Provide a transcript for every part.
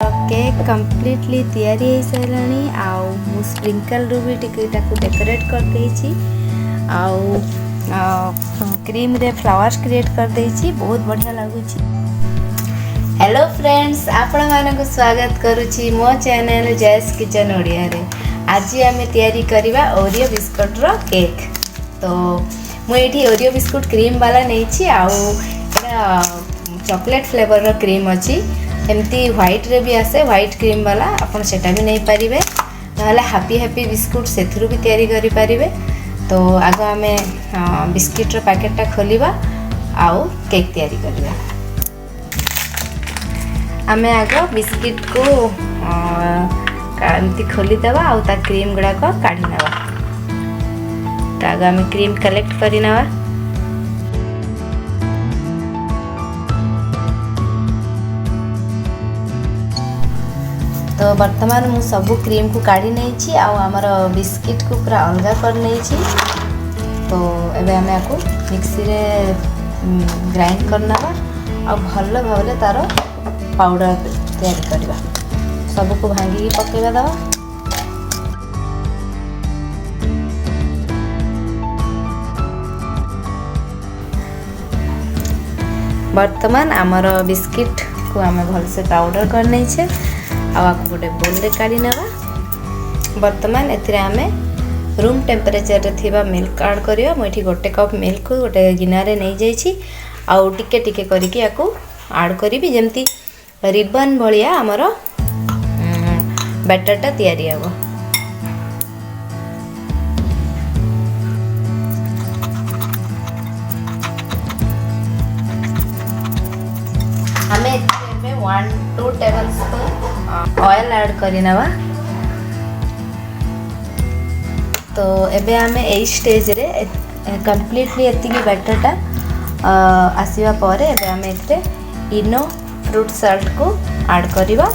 Cake completely तैयारी हो साराणी आउ स्प्रिंकल रू भी डेकोरेट कर देछि आउ क्रीम रे फ्लावर्स क्रिएट कर देछि बहुत बढ़िया लागुछि। हेलो फ्रेंड्स आपण मानक स्वागत करुछि मो चैनल जयस किचन ओडिया रे। आज आम तैयारी करवा ओरियो बिस्कुट रो केक। तो मुझे ओरियो बिस्कुट क्रीम वाला नहीं आउ चॉकलेट फ्लेवर रो क्रीम अच्छी एमती व्हाइट रे भी आसे व्हाइट क्रीम वाला आपन सेटा भी नहीं पारिबे नहले हैप्पी बिस्कुट सेथुरु भी तैयारी करि पारिबे। तो आगो आमे बिस्किट रो पैकेट टा खोलिबा आउ केक तैयारी करबा। आमे आगो बिस्किट को एमती खोली देबा आउ ता क्रीम गुडा को काढी नेबा। तो आगो आमे क्रीम कलेक्ट करि नेबा। तो वर्तमान मु सब क्रीम को काढ़ी नहीं आमर बिस्किट को पूरा अलगा कर नहीं। तो एबे हमें आपको मिक्सी रे ग्राइंड करना आ भल भाव तार पाउडर तैयारी करवा। सब को भांगी पकेवा दवा। वर्तमान आमर बिस्किट को आम भल से पाउडर कर नहीं छे आपको गोटे बोल रे काढ़ी नेबा। वर्तमान एथिरे आमे रूम टेम्परेचर रे थिबा मिल्क ऐड करियो। मोठी गोटे कप मिल्क को गोटे गिना रे नै जाईछि आउ टिके टिके करिकि याकू ऐड करिवि जेमती रिबन भलिया हमर बैटर टा तैयारी हबो। हमें 1-2 टेबलस्पून ऑयल ऐड करिनवा। तो एबे हमें ए स्टेज रे कंप्लीटली एति की बैटर टा आसीबा परे एबे हमें एथे इनो फ्रूट सॉल्ट को ऐड करिवा।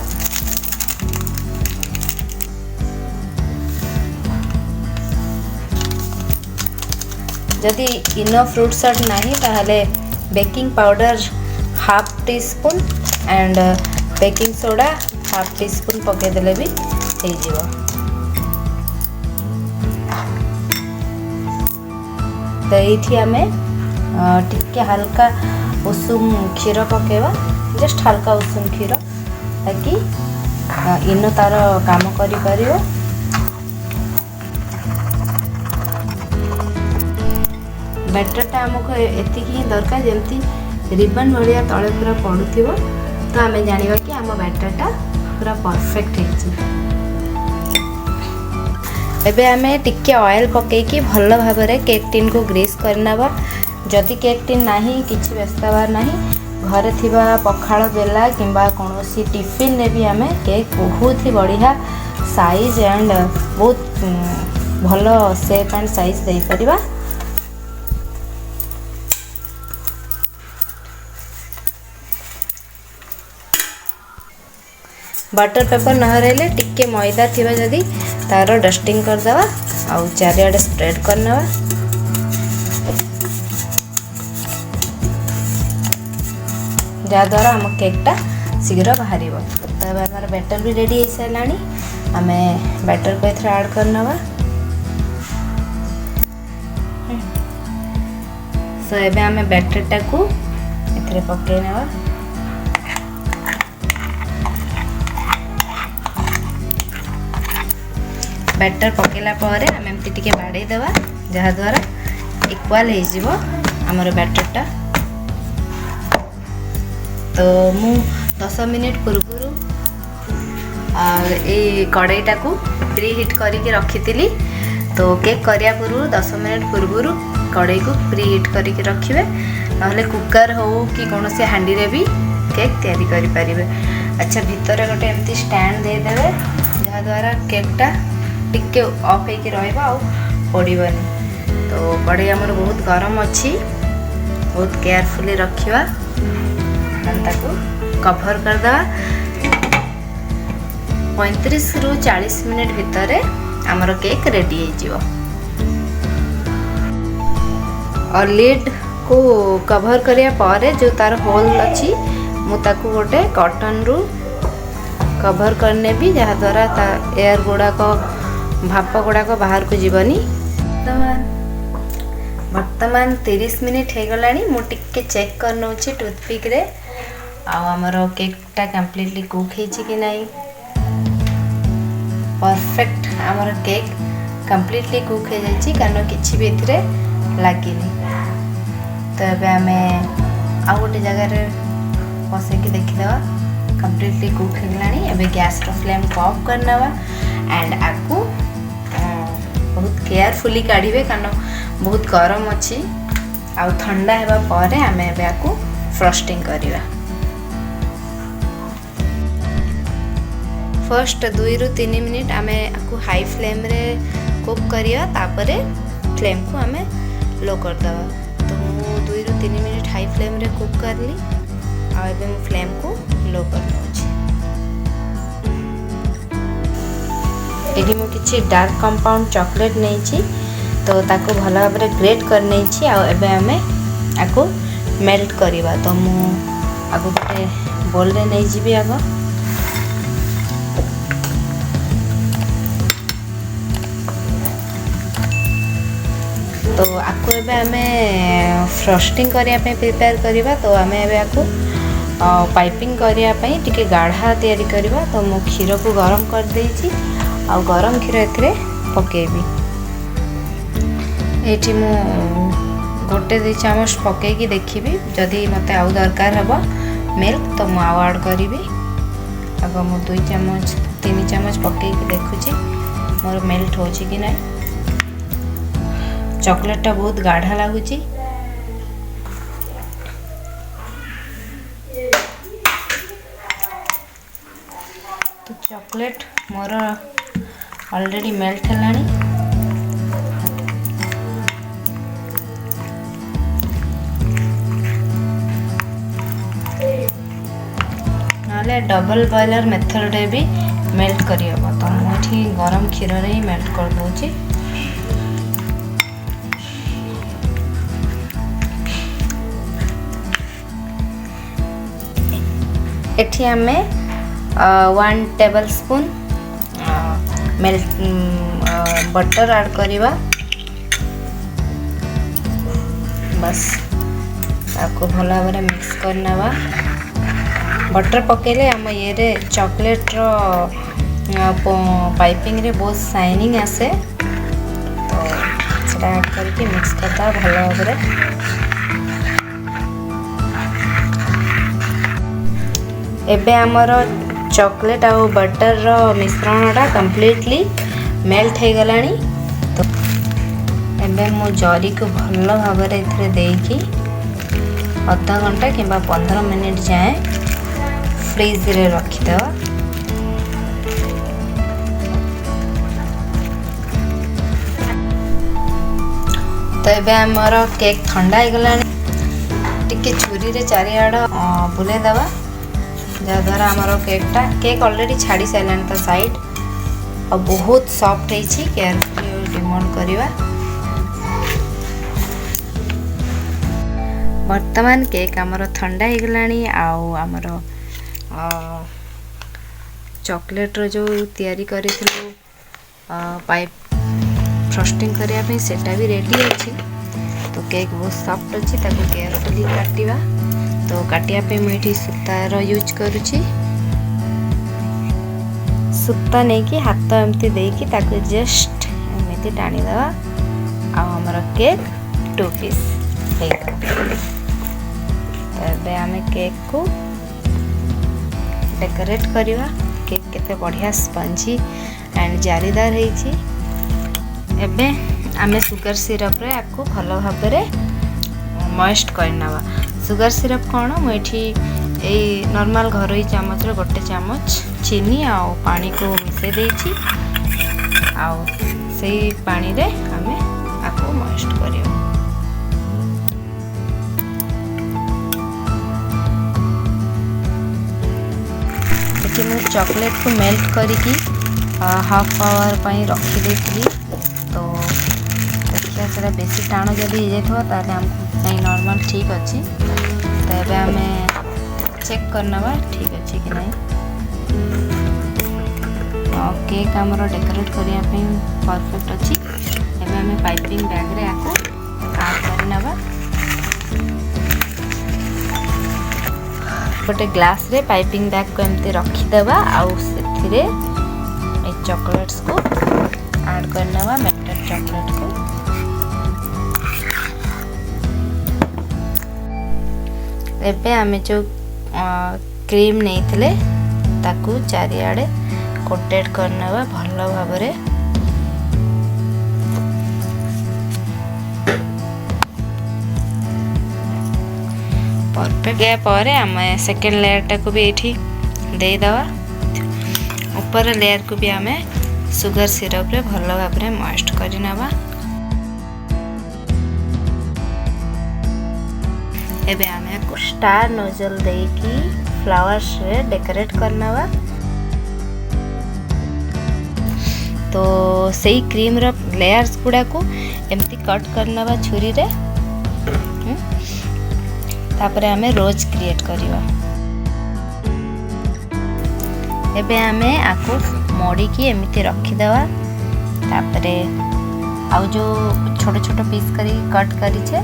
जदि इनो फ्रूट सॉल्ट नहीं ताहले baking powder half tea spoon and baking soda half tea spoon पके देले भी हो जीवो। तो ये आम टिके हल्का उषुम क्षीर पकेवा जस्ट हल्का उषुम क्षीर ताकि इनो तार काम करि परियो। बैटर टा हमको एतिकी दरकार जेमती रिबन भलिया तले पूरा पड़ुथिबो। तो आम जानिबा कि आम बैटर टा पूरा परफेक्ट है। एबे आमे टिके ऑयल पकेकी भल भाव रे केक टिन को ग्रीस करनबा। जदि केक टिन नाही किछि व्यस्तबार नाही घरे थिबा पखाळ बेला किंबा कोनोसी टिफिन ने भी आमे केक बहुत ही बढ़िया साइज एंड बहुत भल शेप एंड साइज दे परिबा। बटर पेपर न रहले टिके मैदा थिबा जदि तार डस्टिंग कर देवा आउ चारियाडे स्प्रेड करनवा। जा द्वारा हम केक टा शीघ्र बाहरिबो। तो हमर बैटर भी रेडी हो साराणी आमे बैटर को एथरा ऐड करनवा। सो एबे आमे बैटर टा को एथरे पके नेवा। बैटर पकेला परे आम एमती टिके बाड़े देवा जहा द्वारा इक्वल हो जिवो हमर बैटर टा। तो मु 10 मिनिट पूर्व ए कड़ाई टा को प्री हीट करके रखी। तो केक करिया पूर्व 10 मिनिट पूर्व कड़ाई को प्री हीट करके रखिए नहले कुकर हो कि कौन से हांडी रे भी केक तैयारी करि परिबे। अच्छा भितर गोटे एमती स्टैंड दे देबे जहा द्वारा केक टा टिके ऑफ होके रहइबा आ पड़िबनी। तो कड़ाई हमर बहुत गरम अच्छी बहुत केयरफुली रखिबा। हम ताको कवर कर दा 35 रु 40 मिनिट भितरे हमर केक रेडी हो जिवो। और लिड को कवर करिया पारे जो तार होल अच्छी मु ताको गोटे कॉटन रु कभर करने भी जहाँद्वारा एयर गुड़ाक भाप गुड़ाक बाहर को जीवनी। वर्तमान 30 मिनिट हो गला मुझे चेक कर नौ टूथपिक रे आमर केकटा कम्प्लीटली कुक कि नहीं। परफेक्ट आमर केक कम्प्लीटली कुक हो जाए कारण किसी भी ए लगे। तो ये आम आउ गोटे जगार बसैक देखीदे कम्प्लीटली कुक हो गला। गैस फ्लेम को ऑफ करना एंड आपको बहुत केयरफुली काढ़े कारण बहुत गरम अच्छी आ ठंडा होगा पर आम आपको फ्रस्टिंग करवा। फर्स्ट 2 ରୁ 3 मिनिट आम आपको हाई फ्लेम रे कुक करिया तापरे फ्लेम को आम लो कर दवा। तो मु 2 ରୁ 3 मिनिट हाई फ्लेम रे कुक करली आ एबे मु फ्लेम को लो कर दउछि। एडी मु किछि डार्क कंपाउंड चॉकलेट नेछि तो ताको भल भाव ग्रेट कर नेछि आ एबे आमे आको मेल्ट करिवा। तो मु आगो गोटे बोल रे नै जिबी आगो तो आपको एबे हमें फ्रस्टिंग करिया पे प्रिपेयर करिवा। तो हमें एबे आपको पाइपिंग करिया पे टिके गाढ़ा तैयारी करिवा। तो मु क्षीर को गरम कर देछि आ गरम क्षीर एथरे पकेबी। एठी मु गोटे 2 चामच पकेकी देखिबी जदि मते आउ दरकार हबो मिल्क तो मु आउ ऐड करिवि। आग मु 2 चामच 3 चामच पकेकी देखुछि मोर मेल्ट होछि कि नै। चॉकलेट टा बहुत गाढ़ा लगुच। तो चॉकलेट मोर ऑलरेडी मेल्ट है। नाले डबल बॉयलर मेथड रे भी मेल्ट करी हबो। तो मुठी गरम क्षीर रे ही मेल्ट कर दोछि। एठी हमें 1 tablespoon melt butter add करिवा। बस आपको भल भाव मिक्स करना। बटर पकेले आम ये चॉकलेट रो पाइपिंग रे बहुत शाइनिंग आसे। तो सेटा ऐड करके मिक्स करता भल भाव। एबे आमर चॉकलेट आउ बटर रो मिश्रणटा कम्प्लीटली मेल्ट हो गलानी। तो एबे मो जरी को भल भाव एथरे देकी आधा घंटा कि 15 मिनिट जाए फ्रिज रे रखिदवा। तो एबे आमर केक ठंडा हो गलानी। टिके छुरी रे चारिआड बुले दवा जहाँद्वारा आमर केक ऑलरेडी छाड़ी सारे तो साइड और बहुत सॉफ्ट है। केयरफुली डिमोल्ड करवा। वर्तमान केक आमर ठंडा हो गलानी। आमर चॉकलेट रो जो तैयारी करिथिलु पाइप फ्रस्टिंग करिया पे सेटा भी रेडी अछि। तो केक बहुत सॉफ्ट अछि ताको केयरफुली काटिवा। तो काटिया पे मुझे सूतार यूज करुछि। सूता नहीं कि हाथ एमती देकी ताको जस्ट एमती टाणी दवा आ हमर केक 2 पीस हे। तो एबे आमे केक को डेकोरेट करिवा। केक केते बढ़िया स्पंजी एंड जारीदार हेछि। एबे आमे सुगर सिरप रे आपको भलो भाबरे मॉइस्ट करनावा। सुगर सिरप कौन मुझे नॉर्मल घरोई चामच रे 1 चामच चीनी आ पानी को मिसे देछि आ सेही पानी रे हमें आपको मॉइस्ट करियो। एठी मु चॉकलेट को मेल्ट करिकी हाफ आवर पई रखी देथली। तो देखिए सेटा बेसी टाण जदि हो जाए हमको नहीं नॉर्मल ठीक अच्छी। तो ये आम चेक करना ठीक अच्छी कि नहीं। केक आमर डेकोरेट करने परफेक्ट अच्छी। एवं आम पाइपिंग बैग रे आको आड करनवा। गोटे ग्लास रे पाइपिंग बैग को एमती रखीदेवा आउ से चॉकलेट्स को ऐड करनवा मेल्टेड चॉकलेट को। एबे आमे जो क्रीम नहीं थिले ताकू चारिआडे कोटेड करनवा भलो भाबरे। परफेक्ट गया पर आम सेकेंड लेयर टाक भी ये दे दवा। ऊपर लेयर को भी आम सुगर सिरप रे भलो भाबरे मॉइस्ट करनवा। एबे आम स्टार नोजल देकी फ्लावर्स रे डेकोरेट करनवा। तो सही क्रीम रो लेयर्स गुडा को एमती कट करनवा छुरी रे। तापरे आमे रोज क्रिएट करिवा। एबे आमे आको मोड़ी की एमती रखी देवा। तापरे आउ जो छोटे छोटे पीस करी कट करी छे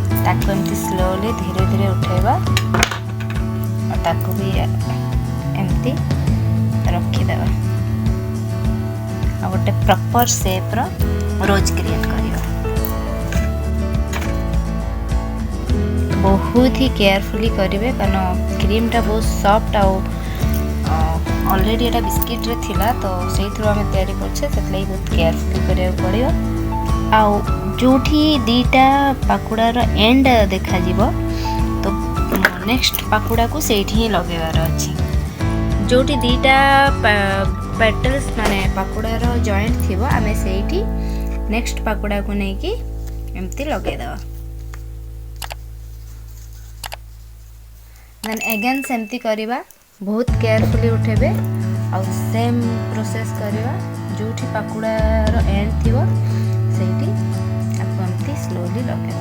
ताको एमती स्लोली धीरे धीरे उठेवा और ताको भी एमती रखी देवा। आ गोटे प्रॉपर शेप रो रोज क्रिएट करिवा। बहुत ही केयरफुली करिवे कारण क्रीम टा बहुत सॉफ्ट आ ऑलरेडी एटा बिस्किट रे थिला तो सेही थ्रू हम तैयारी करछे सेतलै बहुत केयरफुली करिया पड़ियो। आ जोठी दीटा पाकुड़ार एंड देखा जीवो तो नेक्स्ट पाकुड़ा को सेठी ही लगेवार अछि। जोठी दीटा पेटल्स माने पाकुड़ार जॉइंट थिबो आमे सेठी नेक्स्ट पाकुड़ा को नै कि एम्ति लगे दवा। देन अगेन सेमती करिवा बहुत केयरफुली उठेबे और सेम प्रोसेस करिवा। जोठी पाकुड़ार एंड थिबो सेठी स्लोली लगे।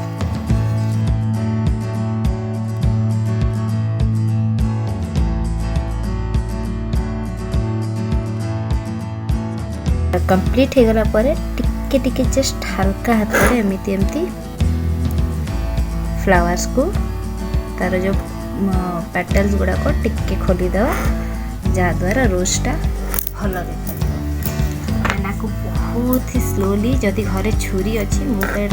कंप्लीट हो गला पर टिके टिके जस्ट हल्का हाथ रे एमती एमती फ्लावर्स को तार जो पेटल्स गुड़ा को टिके खोली दवा जहा द्वारा रोजटा भल देखा को बहुत ही स्लोली जदि घरे छुरी अच्छी मुझे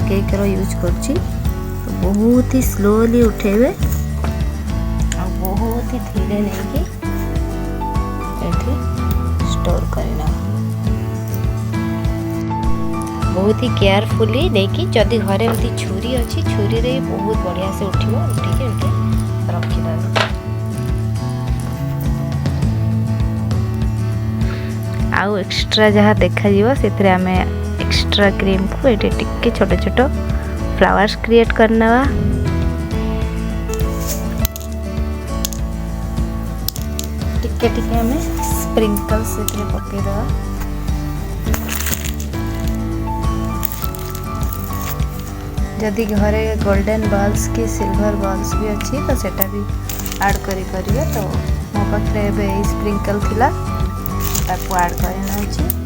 केक रो यूज करछि तो बहुत ही स्लोली उठेबे और बहुत ही धीरे नहीं कि एठी स्टोर करना। बहुत ही केयरफुली देखि जदि घरे एमती छुरी अच्छी छुरी रे बहुत बढ़िया से उठिबो उठी के रखि दबो। आउ एक्स्ट्रा जहाँ देखा जीवो सेतरे आमे एक्स्ट्रा क्रीम को एटे टिके छोटे छोटे फ्लावर्स क्रिएट करनवा। टिके टिके आमे स्प्रिंकल्स सेतरे पके दवा। जदि घरे गोल्डन बॉल्स की सिल्वर बॉल्स भी अच्छी तो सेटा भी ऐड करी करिवे। तो मो पाखरे एबे स्प्रिंकल थिला ताको ऐड करना अछि।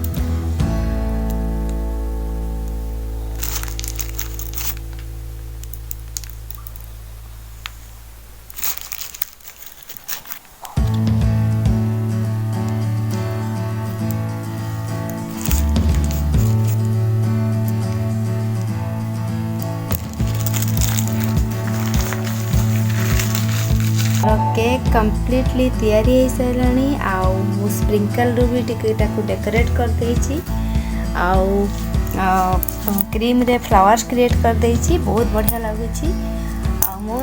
केक कंप्लीटली तैयारी हो सारानी। आउ स्प्रिंकल रू भी टिके डेकोरेट कर देछि आउ क्रीम रे फ्लावर्स क्रिएट कर देछि बहुत बढ़िया लागुछि। आ मो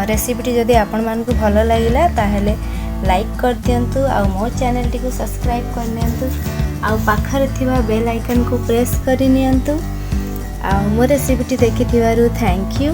रेसिपीटी जदि आपण मानकु भलो लागिला ताहेले लाइक कर दियंतु आउ मो चैनल टी को सब्सक्राइब कर नियंतु आउ पाखरे थिबा बेल आइकन को प्रेस करि नियंतु। आ मो रेसिपीटी देखिथिबारु थैंक यू।